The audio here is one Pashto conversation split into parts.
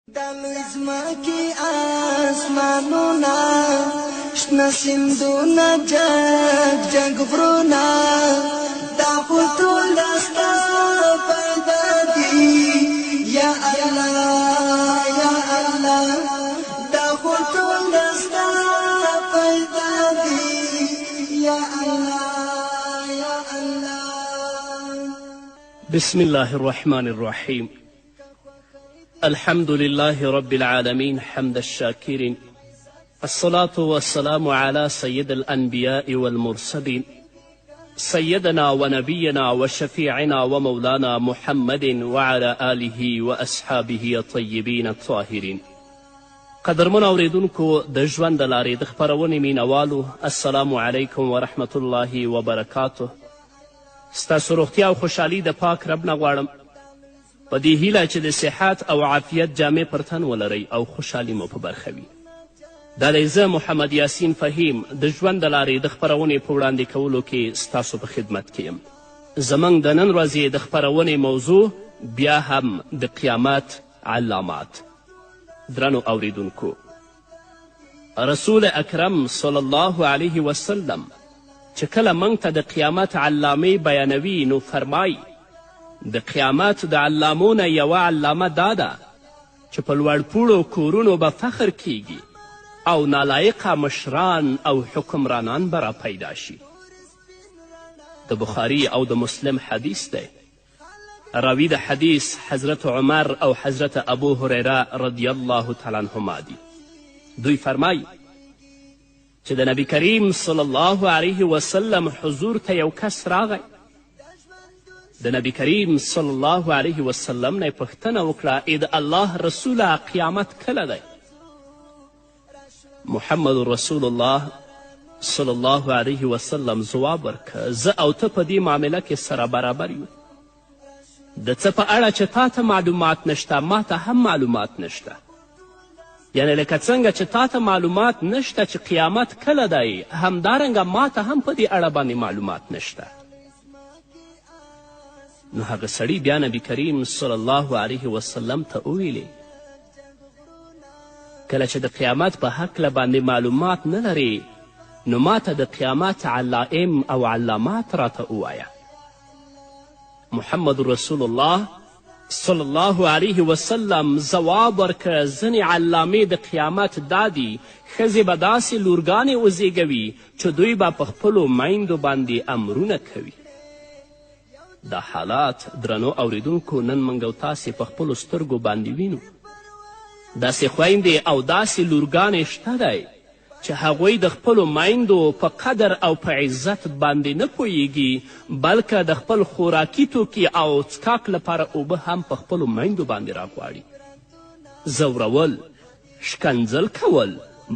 دلوی زمکی آسمانونا شنا سندونا جگ جگ غرونا دا خطول استا پیدا دی یا اللہ یا اللہ دا خطول استا پیدا دی یا اللہ یا اللہ. بسم الله الرحمن الرحيم. الحمد لله رب العالمين حمد الشاكرين، الصلاة والسلام على سيد الأنبياء والمرسلين سيدنا ونبينا وشفيعنا ومولانا محمد وعلى آله وأصحابه الطيبين الطاهرين. قدرمن اوریدونکو د ژوند د لارې د خپرونې مینوالو، السلام علیکم ورحمة الله وبرکاته. ستاسو روغتیا او خوشحالي د پاک رب نه غواړم، په دې هیله چې د صحت او عافیت جامې پر تن ولرئ او خوشحالي مو په برخه وي. دا دی زه محمد یاسین فهیم د ژوند د لارې د خپرونې په وړاندې کولو کې ستاسو په خدمت کې یم. زموږ د نن ورځې د خپرونې موضوع بیا هم د قیامت علامات. درنو اوریدونکو، رسول اکرم صلی الله علیه وسلم چې کله موږ ته د قیامت علامې بیانوي نو فرمایي د قیامت د علامو نه یوه علامه دا ده چې په لوړپوړو کورونو به فخر کیږي او نالایقه مشران او حکمرانان به را پیدا شي. د بخاري او د مسلم حدیث دی. راوی د حدیث حضرت عمر او حضرت ابو هریره رضی الله تعالی عنهما دي. دوی فرمایي چې د نبی کریم صلی الله علیه وسلم حضور ته یو کس راغی. د نبی کریم صلی الله علیه وسلم نه یې پوښتنه وکړه ای د الله رسوله قیامت کله دی؟ محمد رسول الله صلی الله علیه وسلم ځواب ورکړه زه او ته په دې معامله کې سره برابر یو. د څه په اړه چې تا ته معلومات نشته ما ته هم معلومات نشته. یعنی لکه څنګه چې تا ته معلومات نشته چې قیامت کله دی، همدارنګه ما ته هم په دې اړه باندې معلومات نشته. نو هغه سړي بیا نبی کریم صلی الله علیه وسلم ته وویلې کله چې د قیامت په هکله باندې معلومات نه لرې نو ما ته د قیامت علائم او علامات راته ووایه. محمد رسول الله صلی الله علیه وسلم ځواب ورکړه ځینې علامې د قیامت دا دي ښځې به داسې لورګانې وزیږوي چې دوی به په خپلو میندو باندې امرونه کوي. دا حالات درنو اوریدونکو نن موږ او تاسې په خپلو سترګو باندې وینو. داسې خویندې او داسې لورګانې شته دی چې هغوی د خپلو میندو په قدر او په عزت باندې نه پوهیږي، بلکې د خپل خوراکي توکي او څکاک لپاره اوبه هم په خپلو میندو باندې راغواړي. ځورول، شکنځل کول،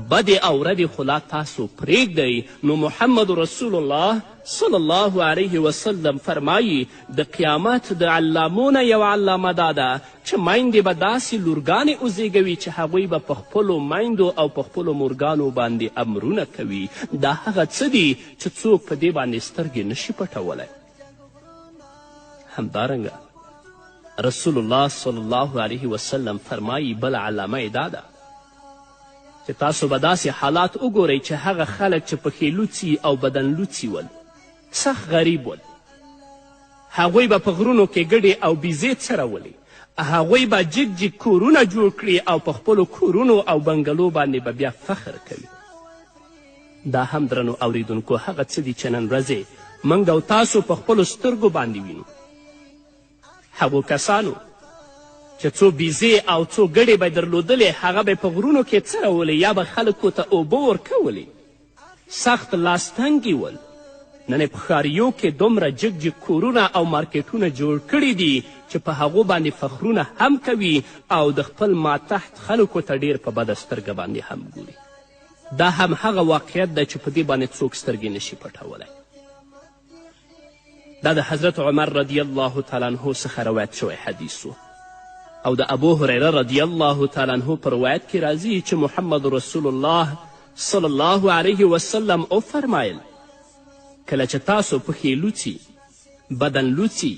بدې او ردې خو لا تاسو پرېږدئ. نو محمد رسول الله صلی الله علیه وسلم فرمایي د قیامت د علامو نه یوه علامه دا ده چې میندې به داسې لورګانې وزیږوي چې هغوی به په خپلو میندو او په خپلو مورګانو باندې امرونه کوي. دا هغه څه دي چې څوک په دې باندې سترګې نشي پټولی. همدارنګه رسول الله صلی الله علیه وسلم فرمایي بله علامه یې دا ده چې تاسو به داسې حالات وګورئ چې هغه خلک چې پښې لوڅي او بدن لوڅي ول سخت غریب ول، هغوی به په غرونو کې ګډې او بیزې څرولې، هغوی به جګ جګ کورونه جوړ کړي او په خپلو کورونو او بنګلو باندې به بیا فخر کوي. دا هم درنو اوریدونکو هغه څه دي چې نن ورځې موږ او تاسو په خپلو سترګو باندې وینو. هغو کسانو چې څو بیزې او څو ګډې به درلودلې هغه به په غرونو کې څرولې یا به خلکو ته اوبه ورکولې، سخت لاستنګي ول. نن یې په ښاریو کې دومره جګ جګ کورونه او مارکیټونه جوړ کړي دي چې په هغو باندې فخرونه هم کوي او د خپل ماتحت خلکو ته ډیر په بده سترګه باندې هم ګوري. دا هم هغه واقعیت دی چې په دې باندې څوک سترګې نشي پټولی. دا د حضرت عمر رضی الله تعالی عنه څخه روایت شوی حدیث و او د ابو هریره رضی الله تعالی عنه په روایت کې راځي چې محمد رسول الله صلی الله علیه وسلم وفرمایل کله چې تاسو پښې لوڅي، بدن لوڅي،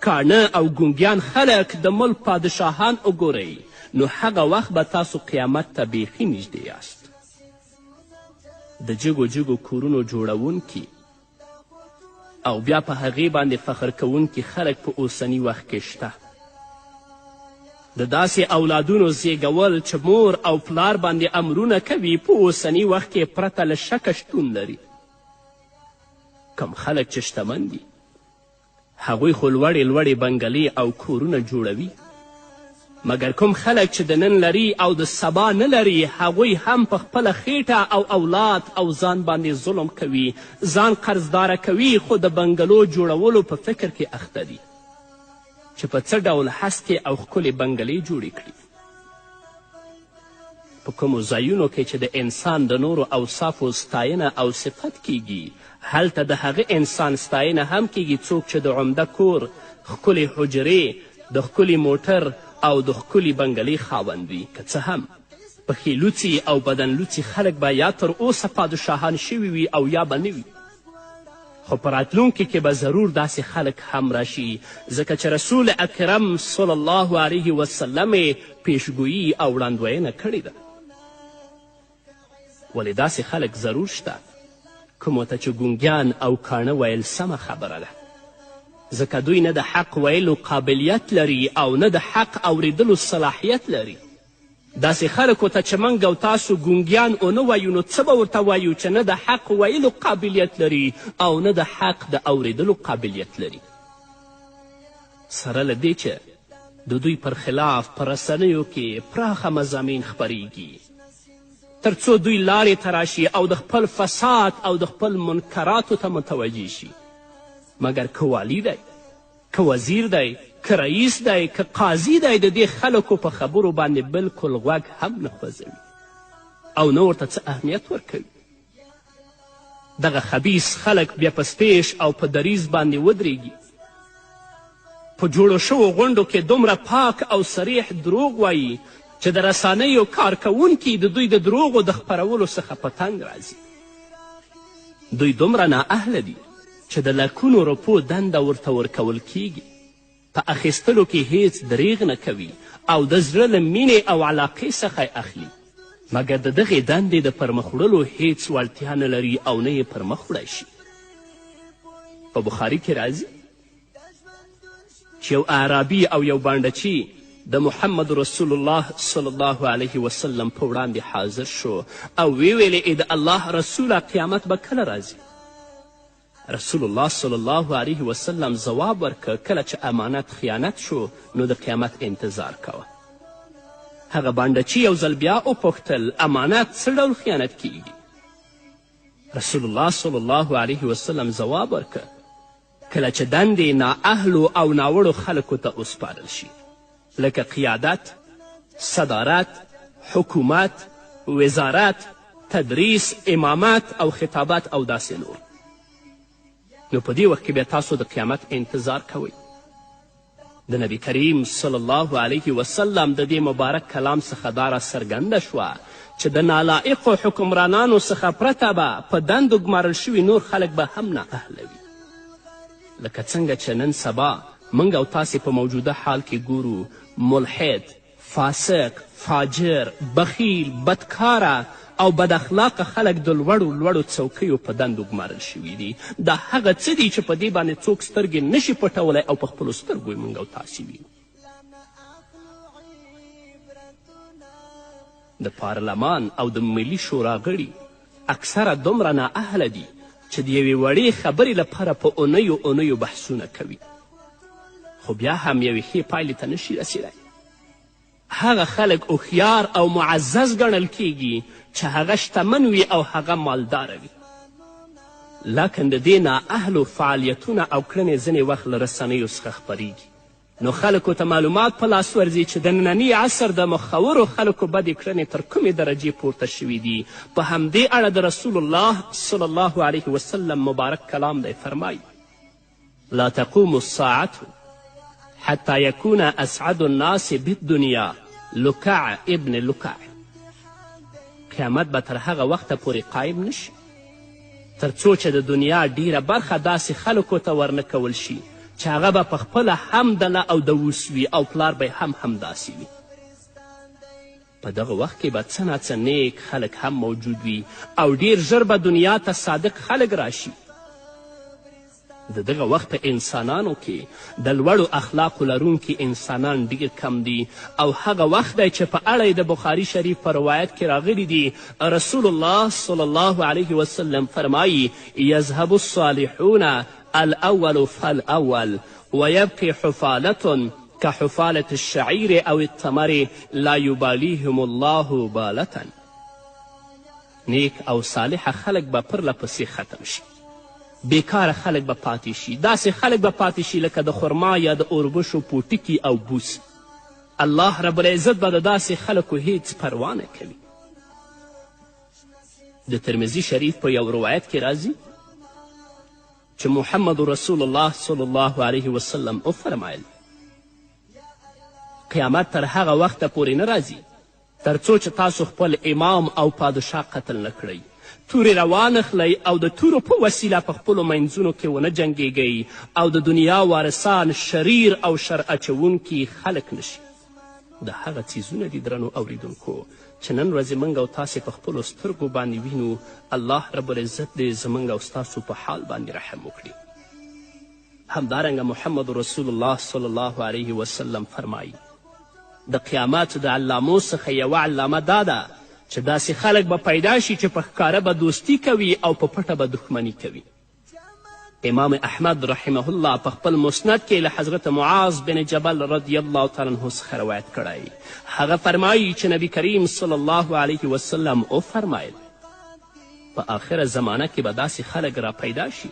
کاڼه او ګونګیان خلک د ملک پادشاهان وګورئ نو هغه وخت به تاسو قیامت ته بیخي نږدې یاست. د جګو جګو کورونو جوړونکي او بیا په هغې باندې فخر کوونکي خلک په اوسني وخت کې شته. د داسې اولادونو زیږول چې مور او پلار باندې امرونه کوي په اوسني وخت کې پرته له شکه شتون لري. کم خلک چې شتمن دي هغوی خو لوړې لوړې بنګلې او کورونه جوړوي، مګر کوم خلک چې د نن لري او د سبا نه لري هغوی هم په خپله خیټه او اولاد او ځان باندې ظلم کوي، ځان قرضداره کوي، خو د بنګلو جوړولو په فکر کې اخته دي چې په څه ډول هسکې او ښکلې بنګلې جوړې کړي. په کومو ځایونو کې چې د انسان د نورو اوصافو ستاینه او صفت کیږي هلته د هغه انسان ستاینه هم کیږي څوک چې د عمده کور، ښکلې حجرې، د ښکلي موټر او د ښکلي بنګلې خاوند وي. که څه هم پښې لوڅي او بدن لوڅي خلک به یا تر اوسه پادشاهان شوي وي او یا به نه وي، خو په راتلونکي کې به ضرور داسې خلک هم راشي، ځکه چې رسول اکرم صلی الله علیه وسلم یې پیشګویي او وړاندوینه کړې ده. ولې داسې خلک ضرور شته کومو ته چې ګونګیان او کاڼه ویل سمه خبره ده، ځکه دوی نه د حق ویلو قابلیت لري او نه د حق اوریدلو صلاحیت لري. داسې خلکو ته چې موږ او تاسو ګونګیان ونه وایو نو څه به ورته وایو چې نه د حق ویلو قابلیت لري او نه د حق د اوریدلو قابلیت لري. سره له دې چې د دوی پر خلاف په رسنیو کې پراخه مضامین خپریږي تر څو دوی لارې ته راشي او د خپل فساد او د خپل منکراتو ته متوجه شي. مګر که والی دی، که وزیر دی، که رئیس دی، که قاضي دی، د دې خلکو په خبرو باندې بلکل غوږ هم نه خوځوي او نه ورته څه اهمیت ورکوي. دغه خبیث خلک بیا په سپیش او په دریځ باندې ودرېږي، په جوړو شوو غونډو کې دومره پاک او صریح دروغ وایي چې د رسنیو کارکوونکي د دوی د دروغو د خپرولو څخه په تنګ راځي. دوی دومره نااهله دي چې د لکونو روپو دنده ورته ورکول کیږي، په اخیستلو کې هیڅ دریغ نه کوي او د زړه له مینې او علاقې څخه یې اخلي، مګر د دغې دندې د پرمخ وړلو هیڅ وړتیا نه لري او نه یې پرمخ وړی شي. په بخاري کې راځي چې یو اعرابي او یو بانډچي د محمد رسول الله صلی الله علیه وسلم په وړاندې حاضر شو او ویې د الله رسوله قیامت به کله راځي؟ رسول الله صلی الله علیه وسلم ځواب ورکړ کله چې امانت خیانت شو نو د قیامت انتظار کوه. هغه بانډچي یو ځل بیا وپوښتل امانت څه ډول خیانت کیږي؟ رسول الله صلی الله علیه وسلم ځواب ورکړ کله چې دندې نااهلو او ناوړو خلکو ته وسپارل شي، لکه قیادت، صدارت، حکومت، وزارت، تدریس، امامت او خطابت او داسې نور. نو په دې وخت کې بیا تاسو د قیامت انتظار کوئ. د نبی کریم صلی الله علیه وسلم د دې مبارک کلام څخه دا راڅرګنده شوه چې د نالایقو حکمرانانو څخه پرته به په دندو ګمارل شوي نور خلک به هم نااهله وي. لکه څنګه چې نن سبا موږ او تاسې په موجوده حال کې ګورو ملحد، فاسق، فاجر، بخیل، بدکاره او بد اخلاقه خلک د لوړو لوړو څوکیو په دندو ګمارل شوي دي. دا هغه څه دي چې په دې باندې څوک سترګې نشي پټولی او په خپلو سترګو یې موږ او تاسې وینو. د پارلمان او د ملي شورا غړي اکثره دومره نااهله دي چې د یوې وړې خبرې لپاره په اونیو بحثونه کوي، خو بیا هم یوې ښې پایلې ته نشي رسیدی. هغه خلک هوښیار او معزز ګڼل کیږي چې هغه شتمن وي او هغه مالداره وي، لکن د دې نااهلو فعالیتونه او کړنې ځینې وخت له رسنیو څخه خپریږي، نو خلکو ته معلومات په لاس ورځي چې د ننني عصر د مخورو خلکو بدې کړنې تر کومې درجې پورته شوي دي. په همدې اړه د رسول الله صلی الله علیه وسلم مبارک کلام دی فرمایي لا تقوم الساعة حتى يكون اسعد الناس بالدنیا لکع ابن لکع. قیامت به تر هغه وخته پورې قایم نشي تر څو چې د دنیا ډیره برخه داسې خلکو ته ورنه کول شي چې هغه به په خپله هم دله او د اوس وي او پلار به هم همداسې وي. په دغه وخت کې به څه ناڅه نیک خلک هم موجود وي او ډیر ژر به دنیا ته صادق خلک راشي. د دغه وخت په انسانانو کې د لوړو اخلاقو لرونکي انسانان ډیر کم دي او هغه وخت دی چې په اړه د بخاري شریف په روایت کې راغلی دي رسول الله صلی الله علیه وسلم فرمایي یذهب الصالحون الاول فالاول ویبقي حفالة كحفالة الشعير او التمر لا یبالیهم الله بالة. نیک او صالح خلک به پرله پسې ختم شي، بیکاره خلک به پاتې شي، داسې خلک به پاتې شي لکه د خرما یا د اوربشو پوټکي او بوس. الله رب العزت به د داسې خلکو هیڅ پروا نه کوي. د ترمذي شریف په یو روایت کې راځي چې محمد رسول الله صلی الله علیه وسلم وفرمایل قیامت تر هغه وخته پورې نه راځي تر څو چې تاسو خپل امام او پادشاه قتل نه کړئ، تورې روانخلئ او د تورو په وسیله په خپلو منځونو کې ونه جنګیږئ او د دنیا وارثان شریر او شر اچوونکي خلک نشي. د هغه څیزونه دي درنو اوریدونکو چې نن ورځې موږ او تاسې په خپلو سترګو باندې وینو. الله رب العزت دې زموږ او ستاسو په حال باندې رحم وکړي. همدارنګه محمد رسول الله صلی الله علیه وسلم فرمایي د قیامت د علامو څخه یوه علامه دا ده چې داسې خلک به پیدا شي چې په ښکاره به دوستي کوي او په پټه به دښمني کوي. امام احمد رحمه الله په خپل مسند کې له حضرت معاذ بن جبل رضی الله تعالی عنه څخه روایت کړی. هغه فرمایي چې نبی کریم صلی الله علیه وسلم وفرمایل په آخره زمانه کې به داسې خلک را پیدا شي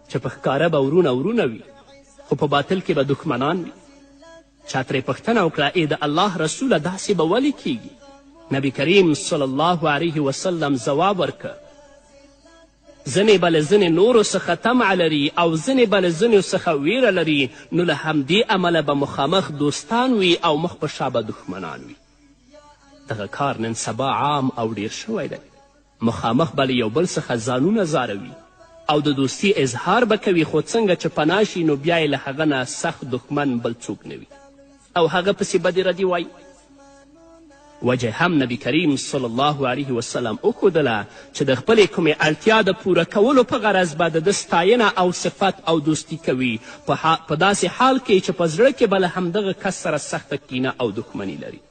چې په ښکاره به ورونه وي خو په باطل کې به دښمنان وي. چا ترې پوښتنه وکړه ای د الله رسوله داسې به ولې کیږي؟ نبی کریم صلی الله علیه وسلم ځواب ورکړ ځینې به له ځینې نورو څخه طمع لري او ځینې به له ځینو څخه ویره لري، نو له همدې امله به مخامخ دوستان وي او مخ په شا به دښمنان وي. دغه کار نن سبا عام او ډیر شوی دی. مخامخ به له یو بل څخه ځانونه زاروي او د دوستي اظهار به کوي، خو څنګه چې پناه شي نو بیا یې له هغه نه سخت دښمن بل څوک نه وي او هغه پسې بدې ردې وایي. وجه هم نبی کریم صلی الله علیه وسلم وښودله چې د خپلې کومې اړتیا د پوره کولو په غرض به د ده ستاینه او صفت او دوستي کوي په داسې حال کې چې په زړه کې به له همدغه کس سره سخته کینه او دښمني لري.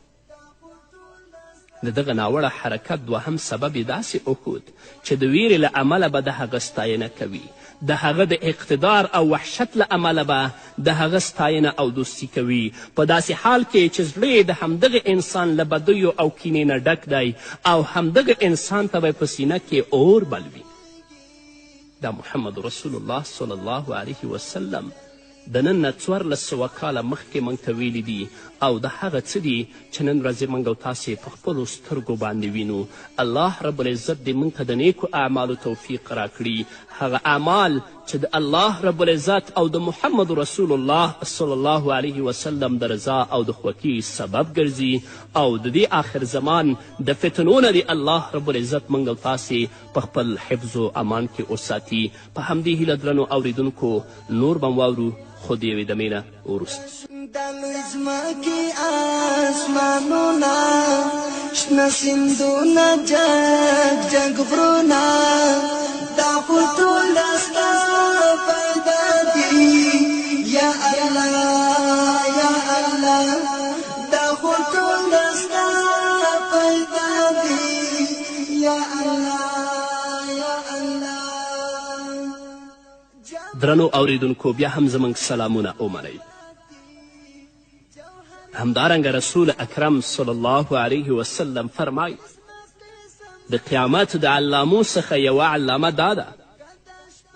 د دغه ناوړه حرکت دوهم سبب یې داسې وښود چې د ویرې له امله به د هغه ستاینه کوي، د هغه د اقتدار او وحشت له امله به د هغه ستاینه او دوستي کوي په داسې حال کې چې زړه یې د همدغه انسان له بدیو او کینې نه ډک دی او همدغه انسان ته به په سینه کې اور بل وي. دا محمد رسول الله صلی الله علیه وسلم د نن نه 1400 کاله مخکې موږ ته ویلي دي او د هغه څه دي چې نن ورځې موږ او تاسې په خپلو سترګو باندې وینو. الله رب العزت دې موږ ته د نیکو اعمالو توفیق راکړي، هغه اعمال چې د الله رب العزت او د محمد رسول الله صلی الله علیه وسلم د رضا او د خوښي سبب ګرځي او د دې آخر زمان د فتنو نه دې الله رب العزت موږ او تاسې په خپل حفظ و امان کې وساتي. په همدې هیله درنو اوریدونکو نور به واورو خو د یوې دمې نه وروسته. د لوی ځمکې اسمانونه شنه سیندونه جګ غرونه دا خو ټوله ستا پیدا دي یا الله یا الله، دا خو ټوله ستا پیدا دي یا الله یا الله. درنو اوریدونکو بیا هم زموږ سلامونه ومنئ. همدارنګه رسول اکرم صلی الله علیه وسلم فرمایي د قیامت د علامو څخه یوه علامه دا ده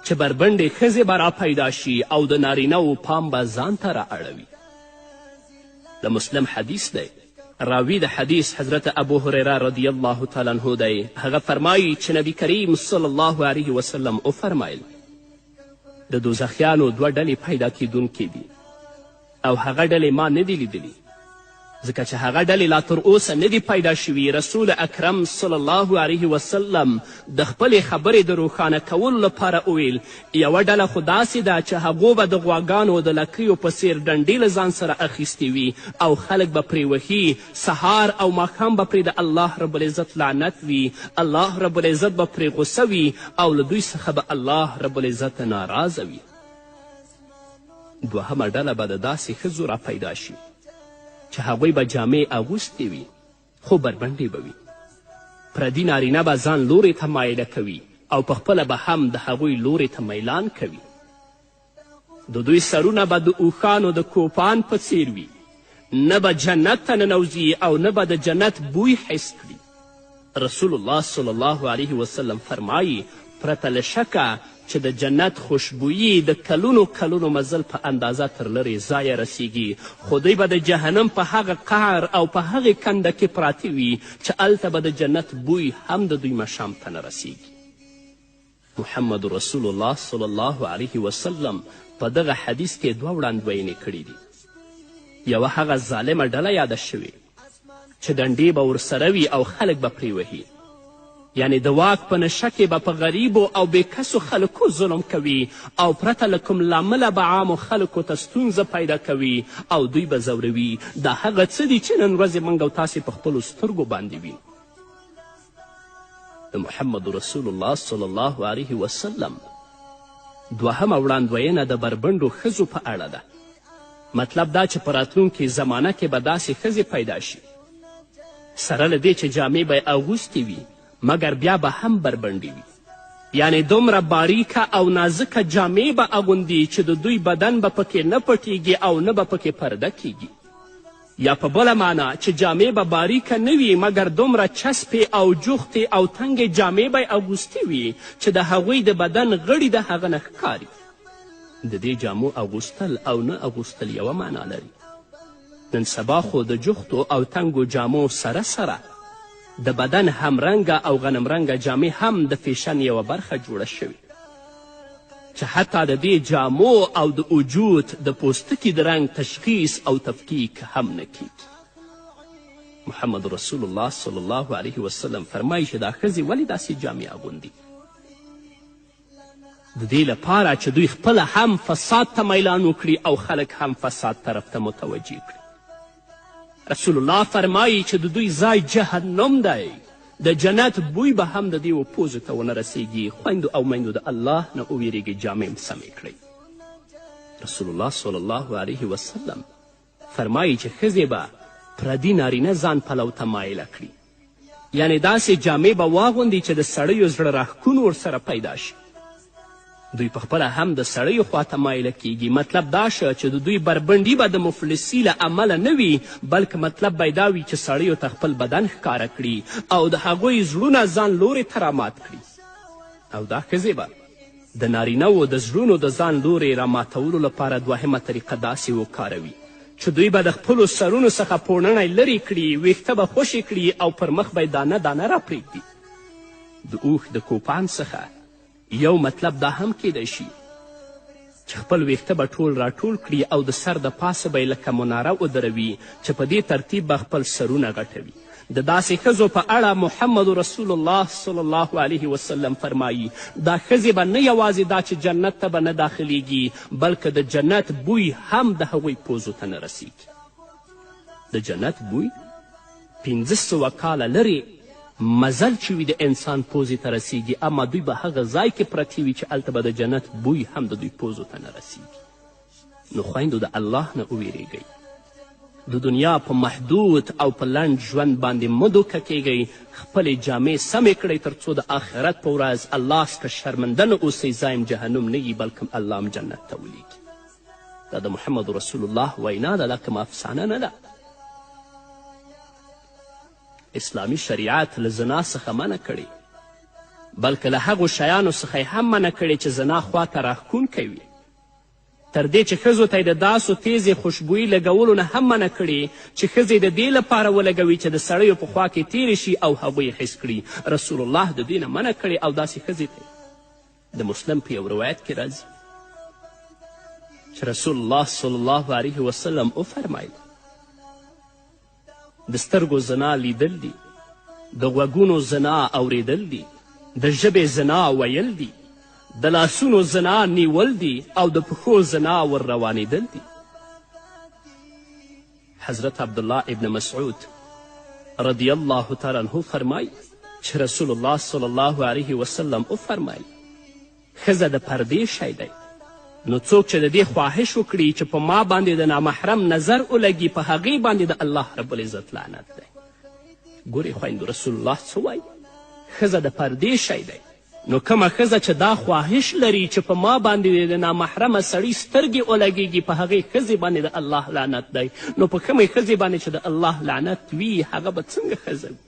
چې بربنډې ښځې به را پیدا شي او د نارینهو پام به ځان ته را اړوي. د مسلم حدیث دی، راوی د حدیث حضرت ابو هریره رضی الله تعالی عنه دی. هغه فرمایي چې نبی کریم صلی الله علیه وسلم وفرمایل د دوزخیانو 2 ډلې پیدا کیدونکې دي او هغه ډلې ما نه دي لیدلي ځکه چې هغه ډلې لا تر اوسه نه دي پیدا شوي. رسول اکرم صلی الله علیه وسلم د خپلې خبرې د روښانه کولو لپاره وویل یوه ډله خو داسې ده چې هغو به د غواګانو د لکیو په څیر ډنډې له ځان سره اخیستې وي او خلک به پرې وهي، سهار او ماښام به پرې د الله رب العزت لعنت وي، الله رب العزت به پرې غصه وي او له دوی څخه به الله رب العزت ناراضه وي. دوهمه ډله به د داسې ښځو را پیدا شي چې هغوی به جامې اغوستې وي خو بربنډې به وي. پردي نارینه به ځان لورې ته مایله کوي او پخپله به هم د هغوی لورې ته میلان کوي. د دوی سرونه به د اوښانو د کوپان په څیر وي، نه به جنت ته ننوځي او نه به د جنت بوی حس کړي. رسول الله صلی الله علیه وسلم فرمایي پرته له شکه چې د جنت خوشبویي د کلونو کلونو مزل په اندازه تر لرې ځایه رسیږي، خو دوی به د جهنم په هغه قعر او په هغې کنده کې پراته وي چې هلته به د جنت بوی هم د دوی مشام ته نه رسیږي. محمد رسول الله صلی الله علیه وسلم په دغه حدیث کې دوه وړاندوینې کړي دي. یوه هغه ظالمه ډله یاده شوې چې ډنډې به ورسره وي او خلک به پرې وهي، یعنی د واک په نشه کې به په غریبو او بېکسو خلکو ظلم کوي او پرته له کوم لامله به عامو خلکو ته ستونزه پیدا کوي او دوی به ځوروي. دا هغه څه دي چې نن ورځې موږ او تاسې په خپلو سترګو باندې وینو. د محمد رسول الله صلی الله علیه وسلم دوهمه وړاندوینه د بربنډو ښځو په اړه ده. مطلب دا چې په راتلونکې زمانه کې به داسې ښځې پیدا شي سره له دې چې جامې به یې اغوستې وي مګر بیا به هم بربنډې وي، یعنی دومره باریکه او نازکه جامې به اغوندي چې د دوی بدن به پکې نه پټیږي او نه به پکې پرده کیږي. یا په بله معنا چې جامې به باریکه نه وي مګر دومره چسپې او جوختې او تنګې جامې به یې اغوستې وي چې د هغوی د بدن غړي د هغه نه ښکاري. د دې جامو اغوستل او نه اغوستل یوه معنا لري. نن سبا خو د جوختو او تنګو جامو سره سره د بدن همرنګه او غنمرنګه جامې هم د فیشن یوه برخه جوړه شوې چې حتی د دې جامو او د وجود د پوستکي د رنګ تشخیص او تفکیک هم نه کیږي. محمد رسول الله صلی الله علیه وسلم فرمایي چې دا ښځې ولې داسې جامې اغوندي؟ د دې لپاره چې دوی خپله هم فساد ته میلان وکړي او خلک هم فساد طرف ته متوجه کړي. رسول الله فرمایي چې د دوی ځای جهنم دی، د جنت بوی به هم د دې و پوزو ته ونه رسیږي. خویندو او میندو د الله نه وویرېږئ، جامې سمې کړئ. رسول الله صلی الله علیه وسلم فرمایي چې ښځې به پردي نارینه ځان پلو ته مایله کړي، یعنی داسې جامې به واغوندي چې د سړیو زړه راښکون ورسره پیدا شي. دوی پخپله هم د سړیو خواته مایله کیږي. مطلب دا شه چې د دوی بربنډي به د مفلسي له عمله نه وي، بلکې مطلب به دا وي چې سړیو ته خپل بدن ښکاره کړي او د هغوی زړونه ځان لورې ته رامات کړي. او دا ښځې به د نارینهو د زړونو د ځان لورې راماتولو لپاره دوهمه طریقه داسې وکاروي چې دوی به د خپلو سرونو څخه پوړنی لرې کړي، ویښته به خوشې کړي او پر مخ به یې دانه دانه راپرېږدي. د اوښ د کوپان څخه یو مطلب دا هم کیدی شي چې خپل ویښته به ټول راټول کړي او د سر د پاسه به یې لکه مناره ودروي چې په دې ترتیب به خپل سرونه غټوي. د داسې ښځو په اړه محمد رسول الله صلی الله علیه وسلم فرمایي دا ښځې به نه یوازې دا چې جنت ته به نه داخلیږي بلکې د جنت بوی هم د هغوی پوزو ته نه رسیږي. د جنت بوی 1500 کاله لرې مزل چې وي د انسان پوزې ته رسیږي، اما دوی به هغه ځای کې پرتې وي چې هلته به د جنت بوی هم د دوی پوزو ته نه رسیږي. نو خویندو د الله نه وویرېږئ، د دنیا په محدود او په لنډ ژوند باندې مه دوکه کیږئ. خپلې جامې سمې کړئ تر څو د آخرت په ورځ الله څخه شرمنده نه اوسئ، ځایم جهنم نه وي بلکې الله هم جنت ته ولیږي. دا د محمد رسول الله وینا ده، دا کوم افسانه نه ده. اسلامي شریعت له زنا څخه منع کړي، بلکې له هغو شیانو څخه یې هم منع کړي چې زنا خواته راښکونکی وي. تر دې چې ښځو ته یې د داسو تیزې خوشبویي لګولو نه هم منع کړي چې ښځې د دې لپاره ولګوي چې د سړیو په خوا کې تیرې شي او هغوی یې حس کړي. رسول الله د دې نه منع کړي او داسې ښځې ته د مسلم په یو روایت کې راځي چې رسول الله صلی الله علیه وسلم وفرمایل د سترګو زنا لیدل دي، د غوږونو زنا اوریدل دي، د ژبې زنا ویل دي، د لاسونو زنا نیول دي او د پښو زنا ور روانېدل دي. حضرت عبدالله ابن مسعود رضی الله تعالی عنه فرمایي چې رسول الله صلی الله علیه وسلم وفرمایل ښځه د پردې شی دی، نو څوک چې د دې خواهش وکړي چې په ما باندې د نامحرم نظر ولګي په هغې باندې د الله رب العزت لعنت دی. ګورې خویندو رسول الله څه وایي؟ ښځه د پردې شی دی، نو کومه ښځه چې دا خواهش لري چې په ما باندې د نامحرمه سړي سترګې ولګیږي په هغې ښځې باندې د الله لعنت دی. نو په کومې ښځې باندې چې د الله لعنت وي هغه به څنګه ښځه وي؟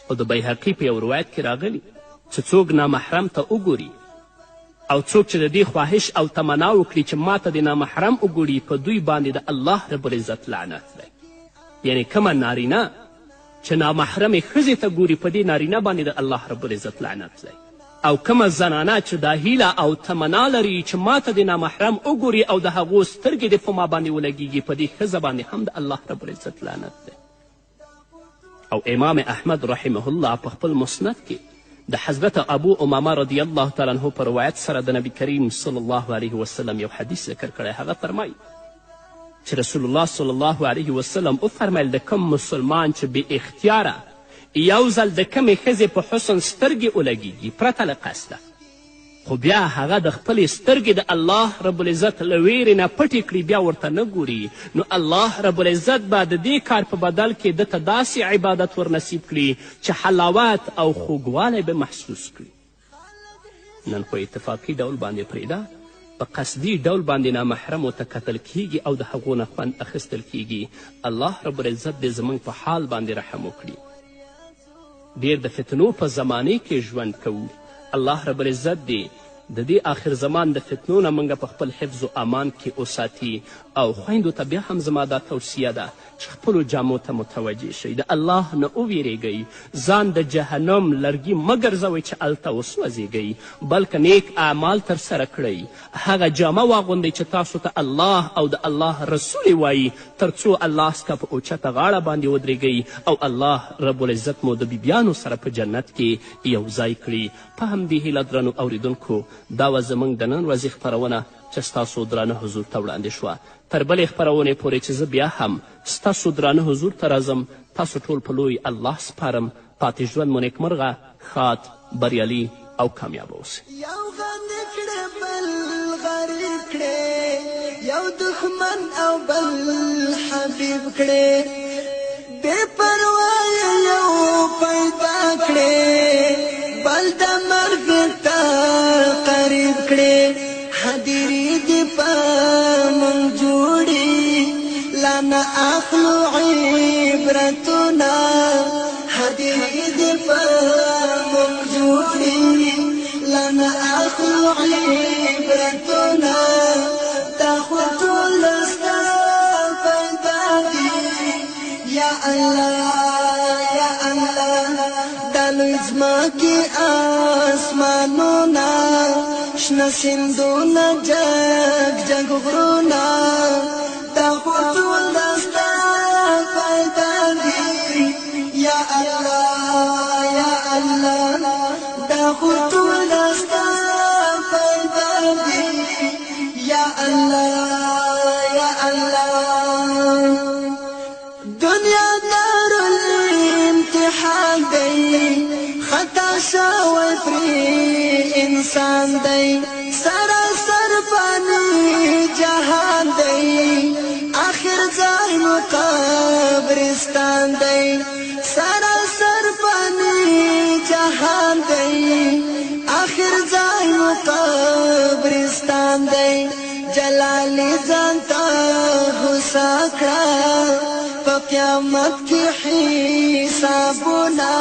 او د بیهقي په یو روایت کې راغلي چې څوک نامحرم ته وګوري او څوک چې د دې خواهش او تمنا وکړي چې ما ته د نامحرم وګوري په دوی باندې د الله رب العزت لعنت دی. یعنی کومه نارینه چې نامحرمې ښځې ته ګوري په دې نارینه باندې د الله رب العزت لعنت دی، او کومه زنانه چې دا هیله او تمنا لري چې ما ته د نامحرم وګوري او د هغو سترګې دې په ما باندې ولګیږي په دې ښځه باندې هم د الله رب العزت لعنت دی. او امام احمد رحمه الله په خپل مسند کې د حضرت ابو امامه رضی الله تعالی عنه په روایت سره د نبی کریم صلی الله علیه وسلم یو حدیث ذکر کړی. هغه فرمایي چې رسول الله صلی الله علیه وسلم وفرمیل د کوم مسلمان چې بې اختیاره یو ځل د کمې ښځې په حسن سترګې ولګیږي پرته له قصده، خو بیا هغه د خپلې سترګې د الله رب العزت له ویرې نه پټې کړي، بیا ورته نه ګوري، نو الله رب العزت به د دې کار په بدل کې دته داسې عبادت ور نصیب کړي چې حلاوت او خوږوالی به محسوس کړي. نن خو اتفاقي ډول باندې پرېږده، په قصدي ډول باندې نامحرمو ته کتل کیږي او د هغو نه خوند اخیستل کیږي. الله رب العزت دې زموږ په حال باندې رحم وکړي. ډېر د فتنو په زمانې کې ژوند کوو. الله رب العزت دې د دې آخر زمان د فتنو نه موږ په خپل حفظ و امان کې وساتي. او خویندو ته بیا هم زما دا توصیه ده چې خپلو جامو ته متوجه شئ، د الله نه وویرېږئ، ځان د جهنم لرګي مه ګرځوئ چې هلته وسوځېږئ، بلکې نیک اعمال ترسره کړئ. هغه جامه واغوندئ چې تاسو ته الله او د الله رسول وایي، تر څو الله څخه په اوچته غاړه باندې ودرېږئ او الله رب العزت مو د بیبیانو سره په جنت کې یو ځای کړي. په همدې هیله درنو اوریدونکو دا وه زموږ د نن ورځې خپرونه چې ستاسو درانه حضور ته وړاندې شوه. تر بلې خپرونې پورې چې زه بیا هم ستاسو درانه حضور ته راځم، تاسو ټول په لوی الله سپارم. پاتې ژوند مو نیکمرغه، ښاد، بریالي او کامیاب اوسئ. یو غنی کړه بل غریب کړه، یو دښمن او بل حبیب کړه، بے پروا یو پیدا کړه، بل د مرګ ته قریب کړه. حدیری دی پا من جوڑی لانا اخلو عبرتنا، حدیری دی پا من جوڑی لانا اخلو عبرتنا. دا خودو لستا پیدا دی یا اللہ یا اللہ، دالو ازما کی آسمانونا، شنه سیندونه جګ جګ غرونه، دا خو ټول د ستا پیدا دي یا الله یا الله، دا خو ټول د ستا پیدا دي یا الله یا الله. دنیا دارالامتحان دی، خطا شوی پری انسان دی، سراسر فانی جهان دی، آخر ځای مو قبرستان دی، سراسر فانی جهان دی، آخر ځای مو قبرستان دی. جلالی ځان ته هوسا کړه، په قیامت کې حسابونه،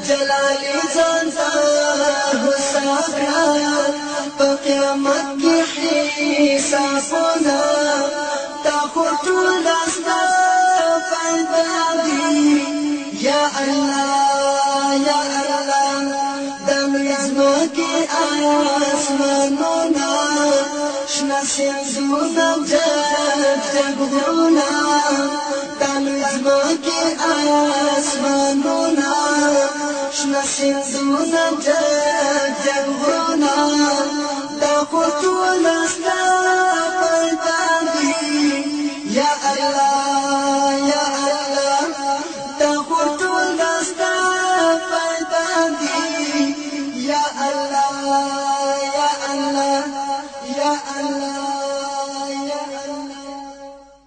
جلالی ځان ته هوسا کړه، په قیامت کې حسابونه. دا خو ټول ستا پیدا دي یا الله یا الله، د مځکې آسمانونه، شنه شنا سنزونا جغرونا دالزمکی آسمانونا شنا سنزونا جغرونا دا خطول استا پردادی یا اللہ یا اللہ دا خطول استا پردادی یا اللہ یا اللہ یا اللہ